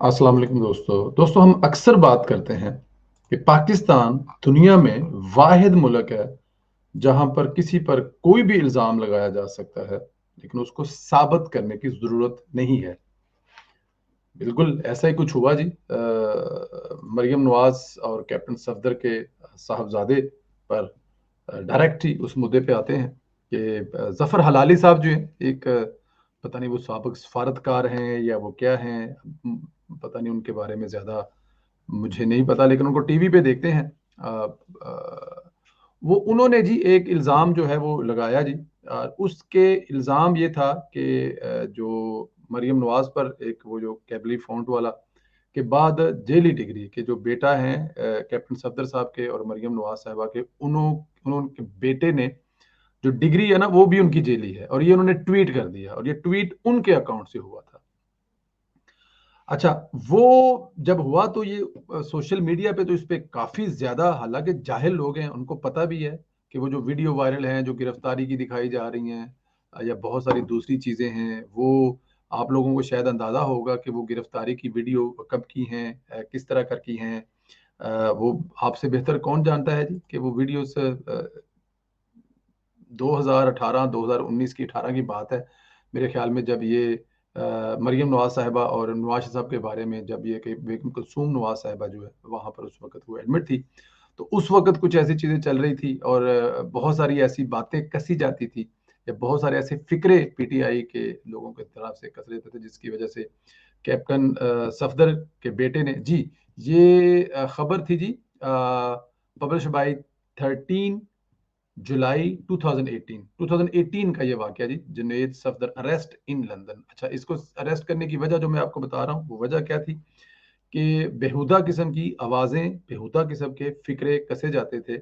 अस्सलाम वालेकुम दोस्तों हम अक्सर बात करते हैं कि पाकिस्तान दुनिया में वाहिद मुल्क है जहां पर किसी पर कोई भी इल्ज़ाम लगाया जा सकता है, लेकिन उसको साबित करने की ज़रूरत नहीं है। बिल्कुल ऐसा ही कुछ हुआ जी। मरियम नवाज़ और कैप्टन सफदर के साहबजादे पर डायरेक्ट ही उस मुद्दे पे आते हैं कि ज़फ़र हलाली साहब जो हैं, एक पता नहीं वो साबिक सफारतकार हैं या वो क्या हैं, पता नहीं उनके बारे में ज़्यादा मुझे नहीं पता, लेकिन उनको टीवी पे देखते हैं। अ, वो उन्होंने जी एक इल्ज़ाम जो है वो लगाया जी। उसके इल्ज़ाम ये था कि जो मरियम नवाज़ पर एक वो जो कैबली फ़ॉन्ट वाला के बाद जेली डिग्री के जो बेटा हैं कैप्टन सफदर साहब के और मरियम नवाज़ साहिबा के, उनके बेटे ने जो डिग्री है ना वो भी उनकी जेली है, और ये उन्होंने ट्वीट कर दिया, और ये ट्वीट उनके अकाउंट से हुआ था। अच्छा, वो जब हुआ तो ये सोशल मीडिया पे तो इस पे काफ़ी ज़्यादा, हालाँकि जाहिल लोग हैं, उनको पता भी है कि वो जो वीडियो वायरल हैं, जो गिरफ्तारी की दिखाई जा रही हैं, या बहुत सारी दूसरी चीज़ें हैं, वो आप लोगों को शायद अंदाज़ा होगा कि वो गिरफ्तारी की वीडियो कब की हैं, किस तरह कर की हैं। वो आपसे बेहतर कौन जानता है जी कि वो वीडियोज़ 2018, 2019 की 18 की बात है। मेरे ख़्याल में जब ये मरियम नवाज़ साहिबा और नवाज़ साहब के बारे में जब ये कि बेगम कुलसूम नवाज़ साहिबा जो है, वहाँ पर उस वक़्त वो एडमिट थी। तो उस वक़्त कुछ ऐसी चीज़ें चल रही थी, और बहुत सारी ऐसी बातें कसी जाती थी, या बहुत सारे ऐसे फ़िक्रे पीटीआई के लोगों की तरफ से कस रहे थे, जिसकी वज़ह से कैप्टन सफदर के बेटे ने जी, ये खबर थी जी, पब्लिश बाय 13 जुलाई 2018 का ये वाकया जी, Junaid Safdar arrest in London. अच्छा, इसको अरेस्ट करने की वजह जो मैं आपको बता रहा हूँ, वो वजह क्या थी कि बेहुदा किस्म की आवाज़ें, बेहुदा किस्म के फ़िक्रे कसे जाते थे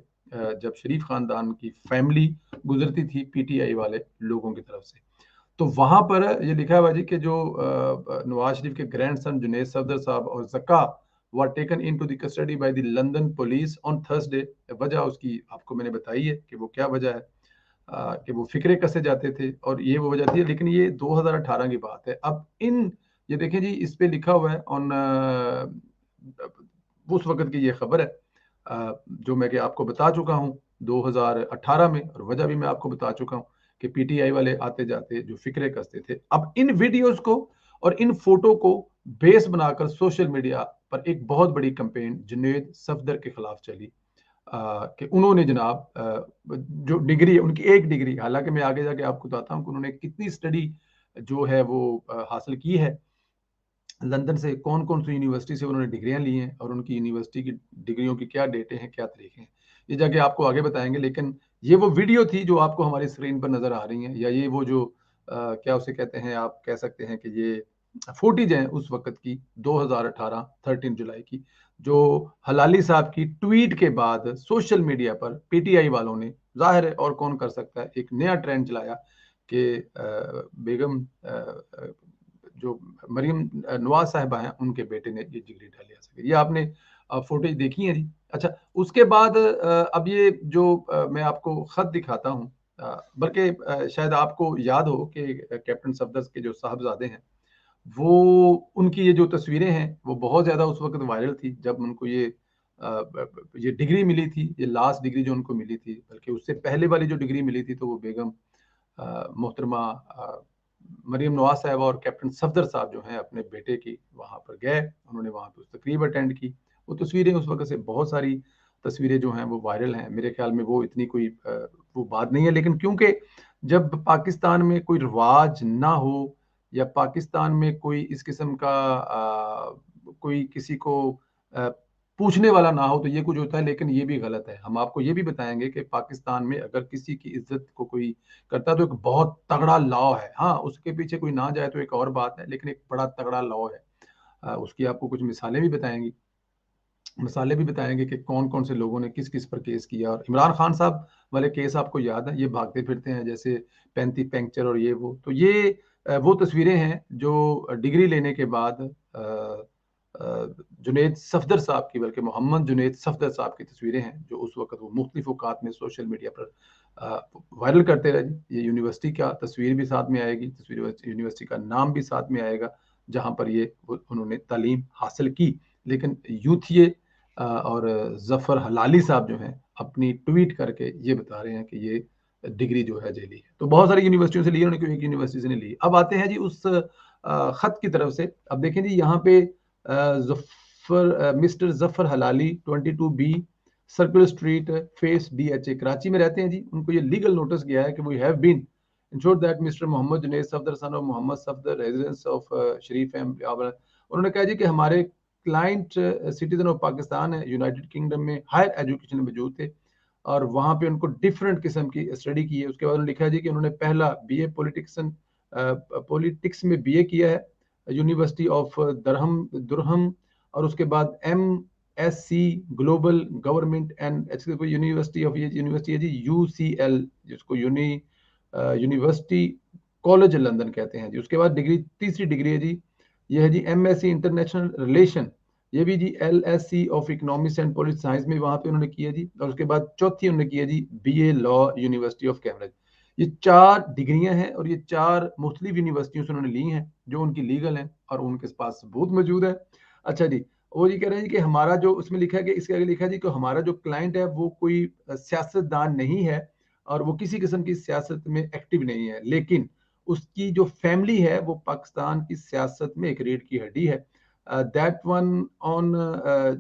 जब शरीफ ख़ानदान की फ़ैमिली गुज़रती थी पीटीआई वाले लोगों की तरफ से। तो वहाँ पर ये लिखा हुआ जी कि जो नवाज़ शरीफ के ग्रैंडसन जुनैद सफदर साहब और ज़क्का were taken into the custody by the London police on Thursday. वजह उसकी आपको मैंने बताई है कि वो क्या वजह है, कि वो फ़िक्रे कसे जाते थे, और ये वो वजह थी, लेकिन ये 2018 की बात है। अब इन ये देखें जी, इस पे लिखा हुआ है ऑन उस वक़्त की ये खबर है, जो मैं कि आपको बता चुका हूँ 2018 में, और वजह भी मैं आपको बता चुका हूँ कि पीटीआई वाले आते-जाते जो फ़िक्रे कसते थे। अब इन वीडियोज़ को और इन फ़ोटो को बेस बनाकर सोशल मीडिया पर एक बहुत बड़ी कैंपेन जुनैद सफदर के खिलाफ चली, कि उन्होंने जनाब जो डिग्री है उनकी, एक डिग्री, हालाँकि मैं आगे जाके आपको बताता हूँ कि उन्होंने कितनी स्टडी जो है वो हासिल की है। लंदन से कौन-कौन सी यूनिवर्सिटी से उन्होंने डिग्रियाँ ली हैं, और उनकी यूनिवर्सिटी की डिग्रियों की क्या डेटें हैं, क्या तरीके हैं। ये जाके आपको आगे बताएँगे, लेकिन ये वो वीडियो थी जो आपको हमारी स्क्रीन पर नज़र आ रही हैं, या ये वो जो क्या उसे कहते हैं, आप कह सकते हैं कि ये फुटेज हैं उस वक़्त की, 2018 13 जुलाई की, जो हलाली साहब की ट्वीट के बाद सोशल मीडिया पर पीटीआई वालों ने, ज़ाहिर है और कौन कर सकता है, एक नया ट्रेंड चलाया कि बेगम जो मरियम नवाज़ साहिबा हैं, उनके बेटे ने ये डिग्री डाली आ सके। ये आपने फुटेज देखी है जी। अच्छा, उसके बाद अब ये जो मैं आपको खत दिखाता हूँ, बल्कि शायद आपको याद हो कि कैप्टन सफदर के जो साहबजादे हैं, वो उनकी ये जो तस्वीरें हैं, वो बहुत ज़्यादा उस वक़्त वायरल थी जब उनको ये ये डिग्री मिली थी, ये लास्ट डिग्री जो उनको मिली थी, बल्कि उससे पहले वाली जो डिग्री मिली थी, तो वो बेगम मोहतरमा मरियम नवाज़ साहिबा और कैप्टन सफदर साहब जो हैं, अपने बेटे की वहाँ पर गए, उन्होंने वहाँ पे उस तकरीब अटेंड की। वो तस्वीरें उस वक़्त से, बहुत सारी तस्वीरें जो हैं वो वायरल हैं। मेरे ख़्याल में वो इतनी कोई वो बात नहीं है, लेकिन क्योंकि जब पाकिस्तान में कोई रिवाज ना हो, या पाकिस्तान में कोई इस किस्म का कोई किसी को अ, पूछने वाला ना हो, तो ये कुछ होता है, लेकिन ये भी गलत है। हम आपको ये भी बताएँगे कि पाकिस्तान में अगर किसी की इज़्ज़त को कोई करता है, तो एक बहुत तगड़ा लॉ है। हाँ, उसके पीछे कोई ना जाए तो एक और बात है, लेकिन एक बड़ा तगड़ा लॉ है। उसकी आपको कुछ मिसालें भी बताएँगे कि कौन-कौन से लोगों ने किस-किस पर केस किया, और इमरान खान साहब वाले केस आपको याद है, ये भागते फिरते हैं जैसे पैंती पैंक्चर और ये वो। तो ये वो तस्वीरें हैं जो डिग्री लेने के बाद जुनैद सफदर साहब की, बल्कि मोहम्मद जुनैद सफदर साहब की तस्वीरें हैं, जो उस वक़्त वो मुख्तलिफ औकात में सोशल मीडिया पर वायरल करते रहे जी। ये यूनिवर्सिटी का तस्वीर भी साथ में आएगी, तस्वीर यूनिवर्सिटी का नाम भी साथ में आएगा, जहां पर ये उन्होंने तालीम हासिल की। लेकिन यूथिये और जफर हलाली साहब जो हैं अपनी ट्वीट करके ये बता रहे हैं कि ये डिग्री जो है जेली है। तो बहुत सारी यूनिवर्सिटियों से ली है उन्होंने, क्यों एक यूनिवर्सिटी से नहीं ली। अब आते हैं जी उस खत की तरफ से। अब देखें जी यहाँ पे मिस्टर जफर हलाली 22B circular street face DHA Karachi में रहते हैं जी। उनको ये लीगल नोटिस गया है कि we have been ensured that Mr. Mohammad Junaid Safdar son of Mohammad Safdar residence of Sharif उन्होंने कहा जी कि हमारे क्लाइंट सिटीजन ऑफ पाकिस्तान है, यूनाइटेड किंगडम में हायर एजुकेशन में मौजूद थे और वहाँ पे उनको डिफरेंट किस्म की स्टडी की है। उसके बाद उन्होंने लिखा है जी कि उन्होंने पहला BA पॉलिटिक्स में BA किया है यूनिवर्सिटी ऑफ दुरहम और उसके बाद MSc global government and university of, ये यूनिवर्सिटी है जी UCL, जिसको यूनिवर्सिटी कॉलेज लंदन कहते हैं जी। उसके बाद डिग्री, तीसरी डिग्री है जी, ये है जी MSc इंटरनेशनल रिलेशन, ये भी जी LSc of economics and political science में वहां पे उन्होंने किया जी। और उसके बाद चौथी उन्होंने किया जी BA law university of Cambridge. ये 4 डिग्रियां हैं और ये 4 मुख्तलिफ यूनिवर्सिटियों से उन्होंने ली हैं जो उनकी लीगल हैं और उनके पास सबूत मौजूद है। अच्छा जी, वो ये कह रहे हैं कि हमारा जो उसमें लिखा है कि इसके आगे लिखा है जी कि हमारा जो क्लाइंट है वो कोई सियासतदान नहीं है और वो किसी किस्म की सियासत में एक्टिव नहीं है, लेकिन उसकी जो फैमिली है वो पाकिस्तान की सियासत में एक रीढ़ की हड्डी है। दैट वन ऑन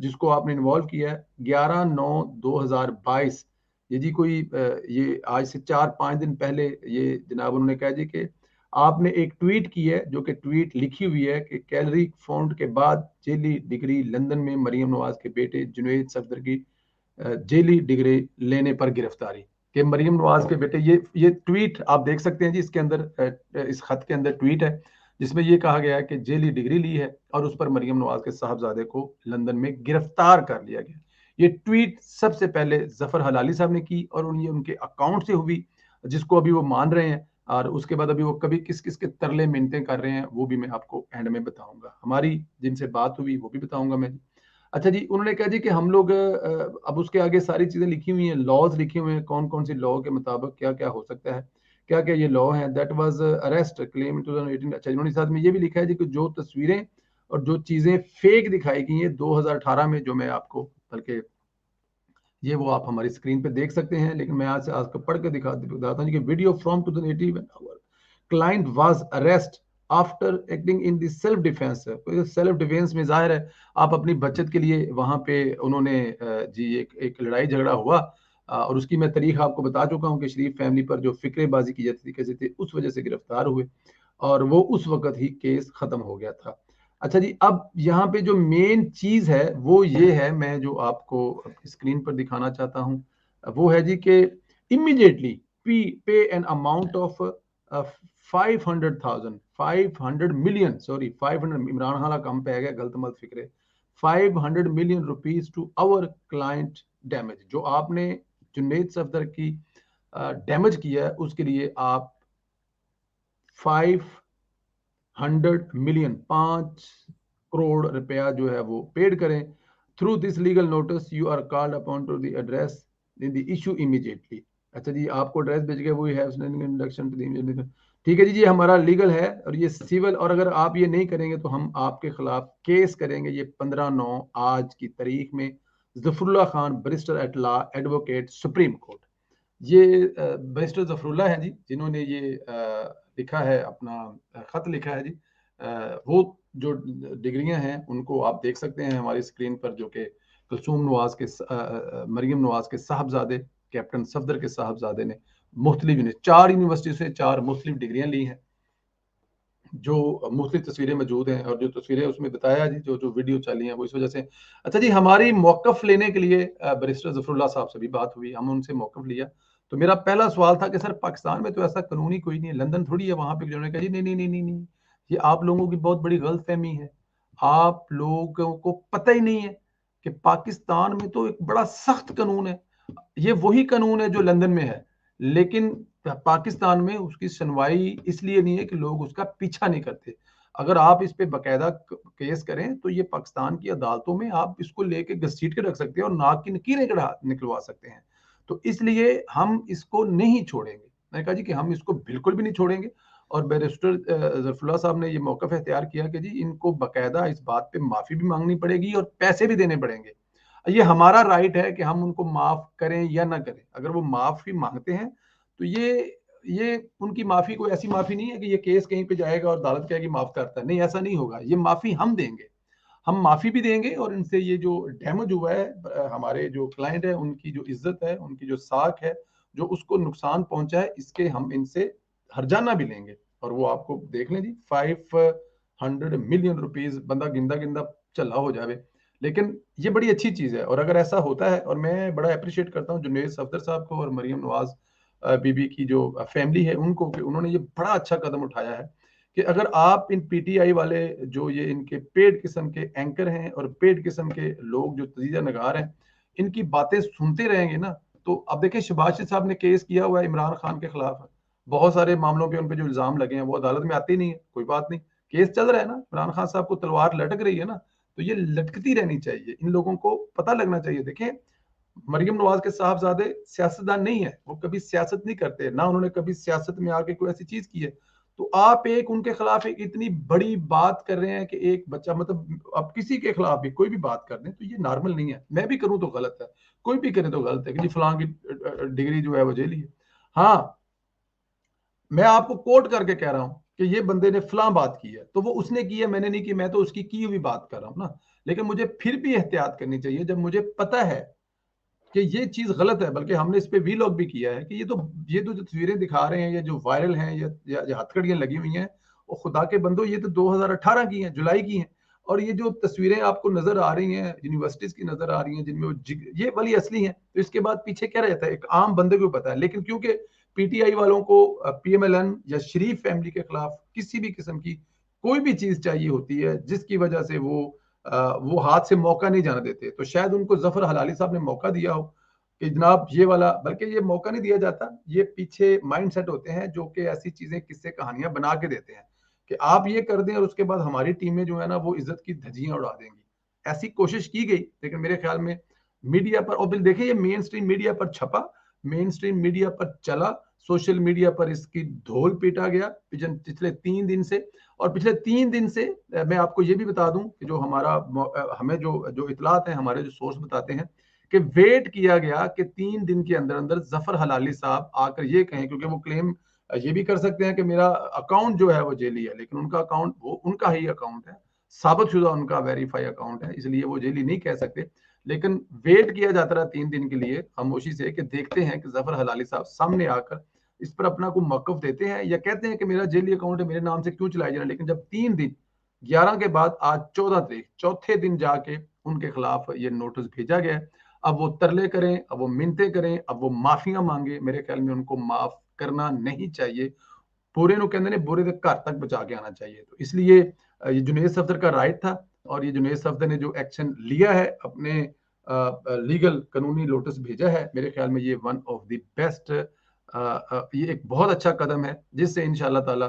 जिसको आपने इन्वॉल्व किया है 11/9/2022, ये जी कोई ये आज से 4-5 दिन पहले ये जनाब उन्होंने कहा जी कि आपने एक ट्वीट की है, जो कि ट्वीट लिखी हुई है कि कैलरी फाउंड के बाद जेली डिग्री लंदन में मरियम नवाज के बेटे जुनैद सफदर की जेली डिग्री लेने पर गिरफ्तारी। कि मरियम नवाज के बेटे, ये ट्वीट आप देख सकते हैं जी, इसके अंदर इस खत के अंदर ट्वीट है जिसमें ये कहा गया है कि जेली डिग्री ली है और उस पर मरियम नवाज के साहबजादे को लंदन में गिरफ्तार कर लिया गया। ये ट्वीट सबसे पहले जफर हलाली साहब ने की और उनके अकाउंट से हुई, जिसको अभी वो मान रहे हैं और उसके बाद अभी वो कभी किस किस के तरले मिन्नतें कर रहे हैं वो भी मैं आपको एंड में बताऊंगा। हमारी जिनसे बात हुई वो भी बताऊंगा मैं। अच्छा जी, उन्होंने कहा जी कि हम लोग अब उसके आगे सारी चीजें लिखी हुई हैं, लॉज लिखे हुए हैं, कौन कौन सी लॉ के मुताबिक क्या क्या हो सकता है, क्या क्या ये लॉ है। That was arrest claim in 2018। अच्छा, इन्होंने साथ में ये भी लिखा है जी कि जो तस्वीरें और जो चीजें फेक दिखाई गई हैं 2018 में, जो मैं आपको, बल्कि ये वो आप हमारी स्क्रीन पे देख सकते हैं, लेकिन मैं आज से आज का पढ़ के दिखाता हूँ कि video from 2018 client was arrest after acting in the self defence. Self defence में जाहिर है आप अपनी बचत के लिए वहां पे उन्होंने जी एक लड़ाई झगड़ा हुआ और उसकी मैं तारीख आपको बता चुका हूँ कि शरीफ फैमिली पर जो फिक्रेबाजी की जाती थी कैसे थे, उस वजह से गिरफ्तार हुए और वो उस वक्त ही केस खत्म हो गया था। अच्छा जी, अब यहाँ पे जो मेन चीज है वो ये है, मैं जो आपको स्क्रीन पर दिखाना चाहता हूँ वो है जी कि immediately pay an amount of 500 million, sorry 500, Imran Khan कम पे गया, गलत मत फिक्रे, 500 million rupees to our client damage. जो आपने जुनैद सफदर की डैमेज किया है उसके लिए आप 500 मिलियन 5 करोड़ रुपया जो है वो पेड करें। Through this legal notice you are called upon to the address in the issue immediately. अच्छा जी, आपको एड्रेस भेज गया, वो हैव इंडक्शन टू द, ठीक है जी, ये हमारा लीगल है और ये सिविल, और अगर आप ये नहीं करेंगे तो हम आपके खिलाफ केस करेंगे। ये 15/9 आज की तारीख में Zafrullah Khan barrister at law advocate supreme court, ये बैरिस्टर जफरुल्लाह हैं जी जिन्होंने ये लिखा है, अपना खत लिखा है जी। वो जो डिग्रियां हैं उनको आप देख सकते हैं हमारी स्क्रीन पर, जो कि कुलसूम नवाज के मरियम नवाज के साहबजादे कैप्टन सफदर के साहबजादे ने मुख्तलिफ 4 यूनिवर्सिटी से 4 मुख्तलिफ डिग्रियां ली हैं, जो मुख्तलिफ तस्वीरें मौजूद हैं और जो तस्वीरें उसमें बताया जी, जो जो वीडियो चली हैं वो इस वजह से। अच्छा जी, हमारी मौकफ लेने के लिए बैरिस्टर जफरुल्लाह साहब से भी बात हुई, हम उनसे मौकफ लिया। तो मेरा पहला सवाल था कि सर पाकिस्तान में तो ऐसा कानून ही कोई नहीं है, लंदन थोड़ी है, वहां पे उन्होंने कहा जी नहीं नहीं नहीं नहीं नहीं, ये आप लोगों की बहुत बड़ी गलत फहमी है, आप लोगों को पता ही नहीं है कि पाकिस्तान में तो एक बड़ा सख्त कानून है, ये वही कानून है जो लंदन में है, लेकिन पाकिस्तान में उसकी सुनवाई इसलिए नहीं है कि लोग उसका पीछा नहीं करते। अगर आप इस पे बकायदा केस करें तो ये पाकिस्तान की अदालतों में आप इसको लेके घसीट के रख सकते हैं और नाक की लकीरें निकलवा सकते हैं। तो इसलिए हम इसको नहीं छोड़ेंगे। मैंने कहा जी कि हम इसको बिल्कुल भी नहीं छोड़ेंगे और बैरिस्टर ज़रफ़ुल्लाह साहब ने ये मौक़िफ़ इख्तियार किया कि जी इनको बाकायदा इस बात पे माफ़ी भी माँगनी पड़ेगी और पैसे भी देने पड़ेंगे। ये हमारा राइट है कि हम उनको माफ़ करें या ना करें। अगर वो माफ़ी माँगते हैं, तो ये उनकी माफ़ी कोई ऐसी माफ़ी नहीं है कि ये केस कहीं पे जाएगा और अदालत कहेगी माफ़ करता है। नहीं, ऐसा नहीं होगा। ये माफ़ी हम देंगे। हम माफ़ी भी देंगे और इनसे ये जो डैमेज हुआ है हमारे जो क्लाइंट है, उनकी जो इज़्ज़त है, उनकी जो साख है, जो उसको नुकसान पहुँचा है, इसके हम इनसे हर्जाना भी लेंगे। और वो आपको देख लें जी, 500 मिलियन रुपीज़ बंदा गिनदा-गिनदा झल्ला हो जावे। लेकिन ये बड़ी अच्छी चीज़ है और अगर ऐसा होता है, और मैं बड़ा एप्रिशिएट करता हूँ जुनैद सफदर साहब को और मरियम नवाज़ बीबी की जो फैमिली है उनको, कि उन्होंने ये बड़ा अच्छा कदम उठाया है कि अगर आप इन पीटीआई वाले जो ये इनके पेड किस्म के एंकर हैं और पेड किस्म के लोग जो तजीज़ा नगार हैं, इनकी बातें सुनते रहेंगे ना, तो अब देखिए शहबाज शरीफ साहब ने केस किया हुआ है इमरान खान के खिलाफ। बहुत सारे मामलों पे उन पे जो इल्ज़ाम लगे हैं वो अदालत में आते ही नहीं है, कोई बात नहीं। केस चल रहा है ना, इमरान खान साहब को तलवार लटक रही है ना, तो ये लटकती रहनी चाहिए। इन लोगों को पता लगना चाहिए। देखें, मरियम नवाज के साहबजादे सियासतदान नहीं है, वो कभी सियासत नहीं करते, ना उन्होंने कभी सियासत में आके कोई ऐसी चीज की है। तो आप एक उनके खिलाफ एक इतनी बड़ी बात कर रहे हैं कि एक बच्चा, मतलब आप किसी के खिलाफ भी कोई भी बात कर दें तो ये नॉर्मल नहीं है। मैं भी करूं तो गलत है, कोई भी करे तो गलत है कि जी फलां की डिग्री जो है वो जेली है। हाँ, मैं आपको कोट करके कह रहा हूं कि ये बंदे ने फलां बात की है, तो वो उसने की है, मैंने नहीं की, मैं तो उसकी की हुई बात कर रहा हूं ना। लेकिन मुझे फिर भी एहतियात करनी चाहिए जब मुझे पता है कि ये चीज़ गलत है। बल्कि हमने इस पे वीलॉग भी किया है कि ये तो जो तस्वीरें दिखा रहे हैं, ये जो वायरल हैं, या हथकड़ियाँ लगी हुई हैं, वो खुदा के बंदो ये तो 2018 की हैं, जुलाई की हैं। और ये जो तस्वीरें आपको नज़र आ रही हैं, यूनिवर्सिटीज़ की नज़र आ रही हैं, जिनमें वो ये वाली असली हैं। तो इसके बाद पीछे क्या रहता है? एक आम बंदे को पता है। लेकिन क्योंकि पीटीआई वालों को पीएमएलएन या शरीफ फैमिली के खिलाफ किसी भी किस्म की कोई भी चीज़ चाहिए होती है, जिसकी वजह से वो हाथ से मौका नहीं जाने देते, तो शायद उनको जफर हलाली साहब ने मौका दिया हो कि जनाब ये वाला, बल्कि ये मौका नहीं दिया जाता, ये पीछे माइंडसेट होते हैं जो कि ऐसी चीजें, किस्से कहानियां बना के देते हैं कि आप ये कर दें और उसके बाद हमारी टीमें जो है ना वो इज्जत की धज्जियां उड़ा देंगी। ऐसी कोशिश की गई, लेकिन मेरे ख्याल में मीडिया पर, और देखिए ये मेन स्ट्रीम मीडिया पर छपा, मेन स्ट्रीम मीडिया पर चला, सोशल मीडिया पर इसकी धोल पीटा गया पिछले 3 दिन से। और पिछले 3 दिन से मैं आपको ये भी बता दूं कि जो हमें जो जो इतलात है, हमारे जो सोर्स बताते हैं कि वेट किया गया कि 3 दिन के अंदर अंदर जफर हलाली साहब आकर ये कहें, क्योंकि वो क्लेम ये भी कर सकते हैं कि मेरा अकाउंट जो है वो जेली है, लेकिन उनका अकाउंट वो उनका ही अकाउंट है, साबित शुदा उनका वेरीफाई अकाउंट है, इसलिए वो जेली नहीं कह सकते। लेकिन वेट किया जाता रहा 3 दिन के लिए खामोशी से कि देखते हैं कि जफर हलाली साहब सामने आकर इस पर अपना कोई मौकफ देते हैं या कहते हैं कि मेरा जेली अकाउंट है, मेरे नाम से क्यों चलाया जा रहा है। लेकिन जब 3 दिन 11 के बाद आज 14 तारीख, चौथे दिन जाके उनके खिलाफ ये नोटिस भेजा गया है। अब वो तरले करें, अब वो मिन्नतें करें, अब वो माफिया मांगे, मेरे ख्याल में उनको माफ करना नहीं चाहिए। बुरे नु कहते ने बुरे के घर तक बचा के आना चाहिए। तो इसलिए ये जुनैद सफदर का राइट था, और ये जुनैद सफदर ने जो एक्शन लिया है, अपने लीगल कानूनी नोटिस भेजा है, मेरे ख्याल में ये वन ऑफ द बेस्ट, ये एक बहुत अच्छा कदम है जिससे इंशाल्लाह ताला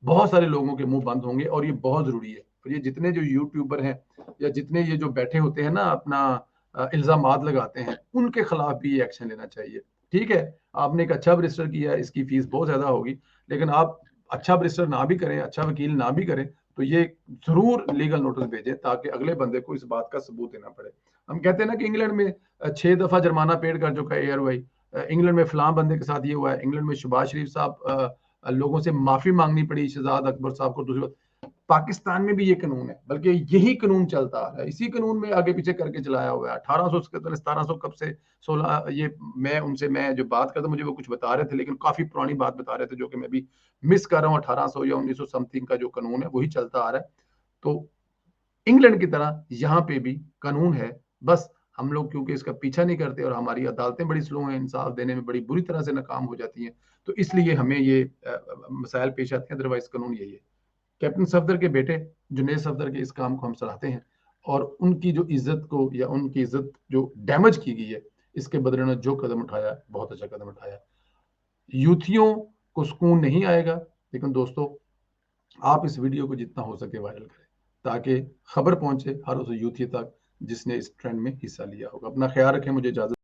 बहुत सारे लोगों के मुंह बंद होंगे, और ये बहुत जरूरी है। और ये जितने जो यूट्यूबर हैं या जितने ये जो बैठे होते हैं ना अपना इल्जामात लगाते हैं, उनके खिलाफ भी ये एक्शन लेना चाहिए। ठीक है, आपने एक अच्छा रजिस्टर किया है, इसकी फीस बहुत ज्यादा होगी, लेकिन आप अच्छा रजिस्टर ना भी करें, अच्छा वकील ना भी करें, तो ये जरूर लीगल नोटिस भेजें ताकि अगले बंदे को इस बात का सबूत देना पड़े। हम कहते हैं ना कि इंग्लैंड में 6 दफा जुर्माना पेड कर चुका है एयरवाई, इंग्लैंड में फलां बंदे के साथ ये हुआ है, इंग्लैंड में शहबाज शरीफ साहब लोगों से माफी मांगनी पड़ी शहजाद अकबर साहब को। दूसरी बात, पाकिस्तान में भी ये कानून है, बल्कि यही कानून चलता आ रहा है, इसी कानून में आगे पीछे करके चलाया हुआ है। 1817 कब से 16, ये मैं जो बात करता, मुझे वो कुछ बता रहे थे, लेकिन काफी पुरानी बात बता रहे थे जो कि मैं भी मिस कर रहा हूँ। 1800 या 1900 समथिंग का जो कानून है वही चलता आ रहा है। तो इंग्लैंड की तरह यहाँ पे भी कानून है, बस हम लोग क्योंकि इसका पीछा नहीं करते और हमारी अदालतें बड़ी स्लो हैं, इंसाफ देने में बड़ी बुरी तरह से नाकाम हो जाती हैं, तो इसलिए हमें ये मसाइल पेश आते हैं। अदरवाइज कानून यही है। कैप्टन सफदर के बेटे जुनैद सफदर के इस काम को हम सराहते हैं, और उनकी जो इज्जत को, या उनकी इज्जत जो डैमेज की गई है, इसके बदले में जो कदम उठाया, बहुत अच्छा कदम उठाया। यूथियों को सुकून नहीं आएगा, लेकिन दोस्तों आप इस वीडियो को जितना हो सके वायरल करें ताकि खबर पहुंचे हर उस यूथी तक जिसने इस ट्रेंड में हिस्सा लिया होगा। अपना ख्याल रखें, मुझे इजाजत।